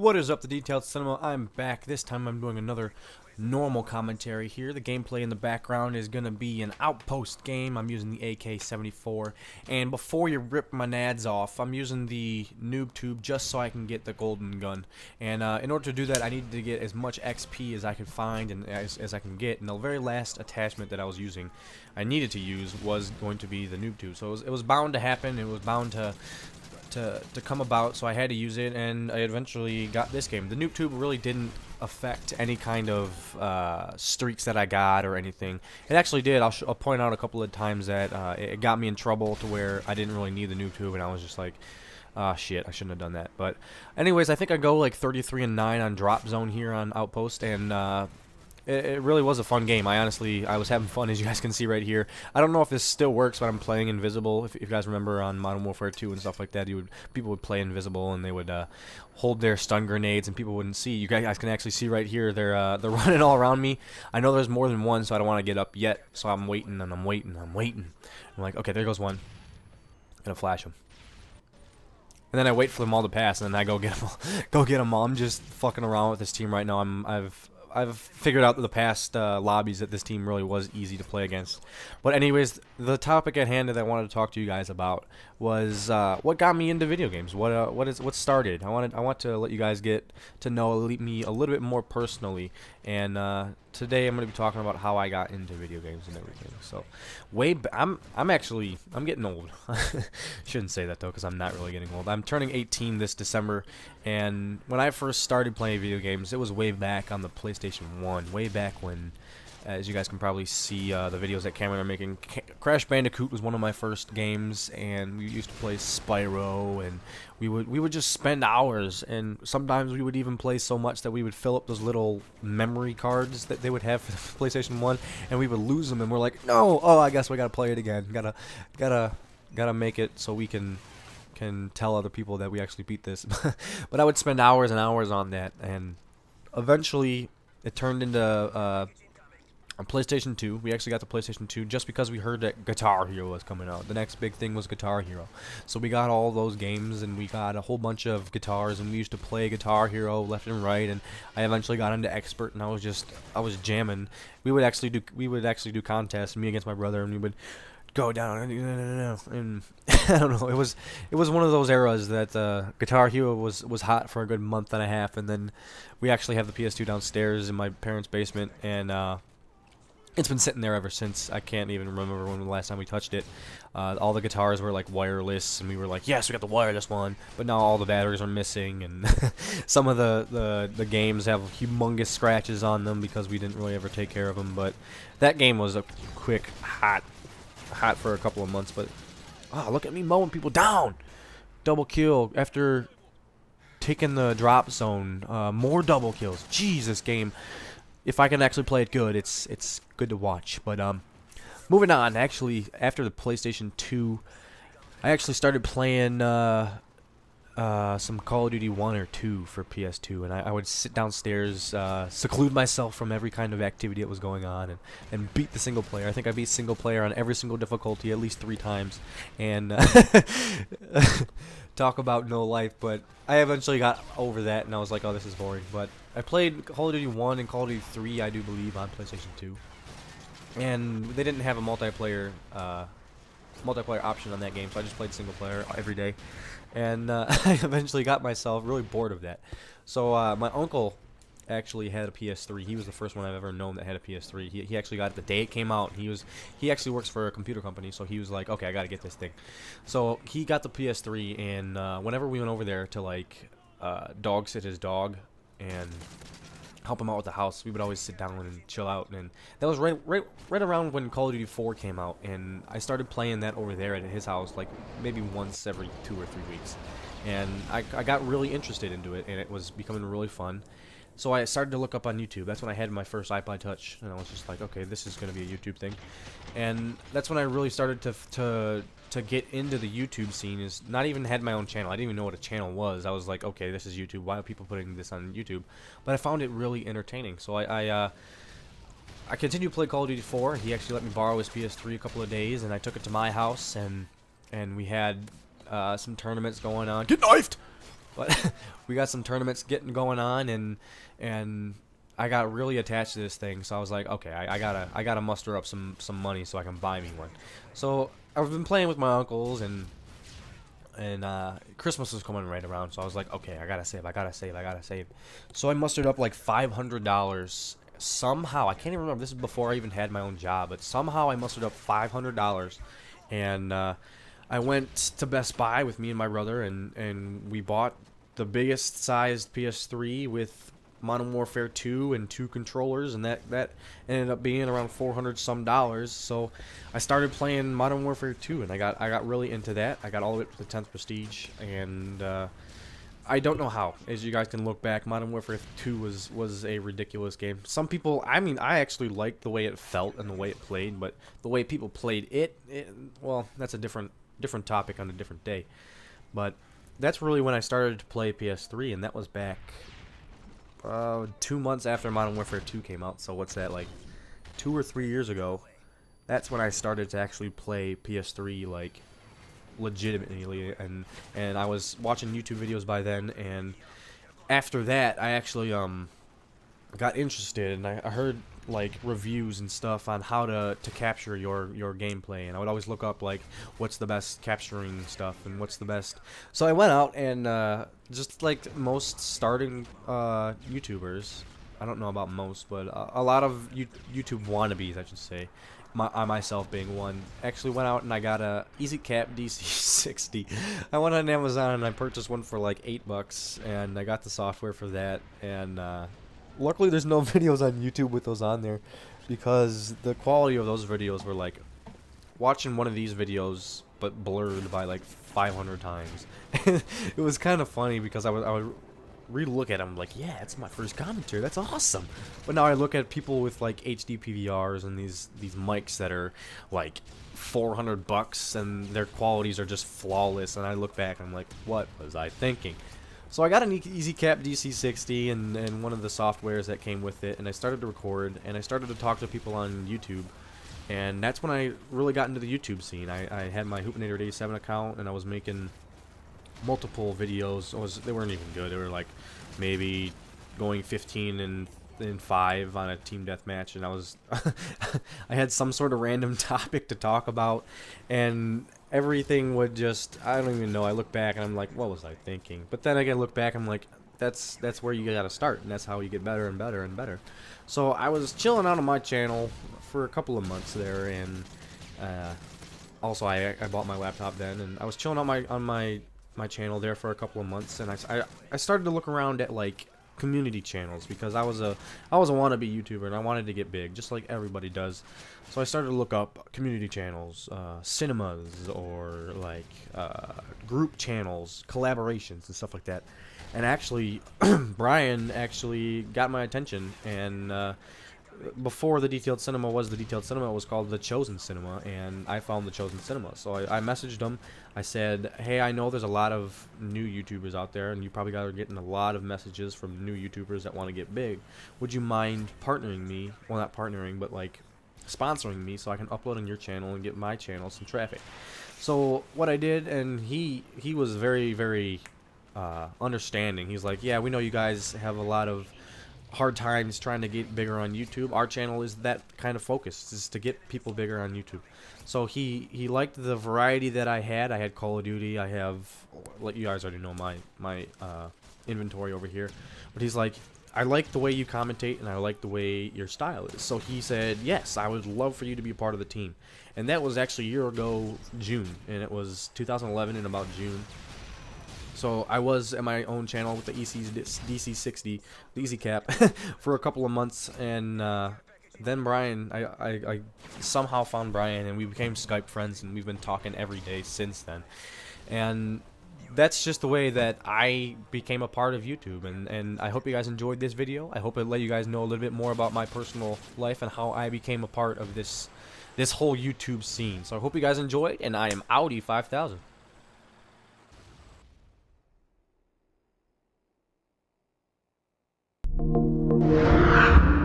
What is up, the Detailed Cinema? I'm back. This time I'm doing another normal commentary here. The gameplay in the background is going to be an Outpost game. I'm using the AK-74. And before you rip my nads off, I'm using the noob tube just so I can get the golden gun. And in order to do that, I needed to get as much XP as I could find and as I can get. And the very last attachment that I was using, I needed to use, was going to be the noob tube. So it was bound to happen. It was bound to come about, so I had to use it, and I eventually got this game. The noob tube really didn't affect any kind of streaks that I got or anything. It actually did. I'll point out a couple of times that it got me in trouble to where I didn't really need the noob tube, and I was just like, ah, shit, I shouldn't have done that. But anyways, I think I go like 33-9 on drop zone here on Outpost, and it really was a fun game. I was having fun, as you guys can see right here. I don't know if this still works, but I'm playing invisible. If you guys remember on Modern Warfare 2 and stuff like that, people would play invisible, and they would hold their stun grenades, and people wouldn't see. You guys can actually see right here. They're running all around me. I know there's more than one, so I don't want to get up yet. So I'm waiting, and I'm waiting. I'm like, okay, there goes one. Gonna flash him. And then I wait for them all to pass, and then I go get them all. I'm just fucking around with this team right now. I've figured out the past lobbies that this team really was easy to play against. But anyways, the topic at hand that I wanted to talk to you guys about was what got me into video games. What started? I want to let you guys get to know me a little bit more personally. And today I'm going to be talking about how I got into video games and everything. So, I'm getting old. Shouldn't say that though, because I'm not really getting old. I'm turning 18 this December, and when I first started playing video games, it was way back on the PlayStation 1, way back when, as you guys can probably see the videos that Cameron are making, Crash Bandicoot was one of my first games, and we used to play Spyro, and we would just spend hours, and sometimes we would even play so much that we would fill up those little memory cards that they would have for the PlayStation 1, and we would lose them, and we're like, no, oh, I guess we gotta play it again, gotta make it so we can tell other people that we actually beat this. But I would spend hours and hours on that, and eventually it turned into on PlayStation 2. We actually got the PlayStation 2 just because we heard that Guitar Hero was coming out. The next big thing was Guitar Hero. So we got all those games, and we got a whole bunch of guitars, and we used to play Guitar Hero left and right, and I eventually got into Expert, and I was jamming. We would actually do contests, me against my brother, and we would go down and I don't know, it was one of those eras that Guitar Hero was hot for a good month and a half, and then we actually have the PS2 downstairs in my parents' basement, and it's been sitting there ever since. I can't even remember when the last time we touched it. All the guitars were like wireless, and we were like, yes, we got the wireless one, but now all the batteries are missing, and some of the games have humongous scratches on them because we didn't really ever take care of them. But that game was a quick hot for a couple of months. But look at me mowing people down. Double kill after taking the drop zone. More double kills. Jesus, game. If I can actually play it good, it's good to watch. But moving on, actually, after the PlayStation 2, I actually started playing some Call of Duty 1 or 2 for PS2, and I would sit downstairs, seclude myself from every kind of activity that was going on, and beat the single player. I think I beat single player on every single difficulty at least 3 times, and talk about no life, but I eventually got over that, and I was like, oh, this is boring. But I played Call of Duty 1 and Call of Duty 3, I do believe, on PlayStation 2, and they didn't have a multiplayer option on that game, so I just played single player every day, and I eventually got myself really bored of that. So my uncle actually had a PS3. He was the first one I've ever known that had a PS3. He actually got it the day it came out. He actually works for a computer company, so he was like, okay, I gotta get this thing. So he got the PS3, and whenever we went over there to like dog sit his dog and help him out with the house, we would always sit down and chill out. And that was right around when Call of Duty 4 came out, and I started playing that over there at his house like maybe once every 2 or 3 weeks, and I got really interested into it, and it was becoming really fun. So I started to look up on YouTube. That's when I had my first iPod Touch, and I was just like, okay, this is going to be a YouTube thing. And that's when I really started to get into the YouTube scene. Is not even had my own channel. I didn't even know what a channel was. I was like, okay, this is YouTube. Why are people putting this on YouTube? But I found it really entertaining. So I continued to play Call of Duty 4. He actually let me borrow his PS3 a couple of days, and I took it to my house, and we had some tournaments going on. Get knifed! But we got some tournaments getting going on, and I got really attached to this thing. So I was like, okay, I gotta muster up some money so I can buy me one. So I've been playing with my uncles, and Christmas was coming right around, so I was like, okay, I gotta save. So I mustered up like $500 somehow. I can't even remember. This is before I even had my own job, but somehow I mustered up $500, and I went to Best Buy with me and my brother, and we bought the biggest sized PS3 with Modern Warfare 2 and 2 controllers, and that ended up being around $400 some. So I started playing Modern Warfare 2, and I got really into that. I got all the way up to the 10th prestige, and I don't know how. As you guys can look back, Modern Warfare 2 was a ridiculous game. Some people, I mean, I actually liked the way it felt and the way it played, but the way people played it well, that's a different topic on a different day. But that's really when I started to play PS3, and that was back 2 months after Modern Warfare 2 came out. So what's that, like 2 or 3 years ago? That's when I started to actually play PS3 like legitimately, and I was watching YouTube videos by then. And after that, I actually got interested, and I heard like reviews and stuff on how to capture your gameplay, and I would always look up like what's the best capturing stuff and what's the best. So I went out and just like most starting YouTubers, I don't know about most, but a lot of YouTube wannabes, I should say, I myself being one, actually went out and I got a EasyCap DC60. I went on Amazon and I purchased one for like $8, and I got the software for that, and luckily there's no videos on YouTube with those on there, because the quality of those videos were like watching one of these videos but blurred by like 500 times. It was kind of funny because I would re-look at them like, yeah, it's my first commentary, that's awesome. But now I look at people with like HD PVRs and these mics that are like $400 and their qualities are just flawless, and I look back and I'm like, what was I thinking? So I got an EasyCap DC60 and one of the softwares that came with it, and I started to record, and I started to talk to people on YouTube, and that's when I really got into the YouTube scene. I had my Hoopinator87 account, and I was making multiple videos. They weren't even good. They were like maybe going 15 and 5 on a team deathmatch, and I was I had some sort of random topic to talk about, and everything would just, I don't even know. I look back and I'm like, what was I thinking? But then again, look back, I'm like, that's where you gotta start, and that's how you get better and better and better. So I was chilling out on my channel for a couple of months there, and also I bought my laptop then, and I was chilling on my channel there for a couple of months, and I started to look around at like community channels, because I was a wannabe YouTuber and I wanted to get big just like everybody does. So I started to look up community channels, cinemas, or like group channels, collaborations and stuff like that. And actually Brian actually got my attention, and before the Detailed Cinema was the Detailed Cinema, it was called The Chosen Cinema, and I found The Chosen Cinema. So I messaged him. I said, hey, I know there's a lot of new YouTubers out there, and you probably are getting a lot of messages from new YouTubers that want to get big. Would you mind partnering me? Well, not partnering, but like sponsoring me so I can upload on your channel and get my channel some traffic. So what I did, and he was very, very understanding. He's like, yeah, we know you guys have a lot of hard times trying to get bigger on YouTube. Our channel is that kind of focus, is to get people bigger on YouTube. So he liked the variety that I had. I had Call of Duty. I have, like, you guys already know my inventory over here. But he's like, I like the way you commentate, and I like the way your style is. So he said, yes, I would love for you to be a part of the team. And that was actually a year ago, June, and it was 2011 in about June. So I was at my own channel with the DC60, the EasyCap, for a couple of months, and then Brian, I somehow found Brian, and we became Skype friends, and we've been talking every day since then. And that's just the way that I became a part of YouTube, and I hope you guys enjoyed this video. I hope it let you guys know a little bit more about my personal life and how I became a part of this whole YouTube scene. So I hope you guys enjoyed, and I am Audi 5000.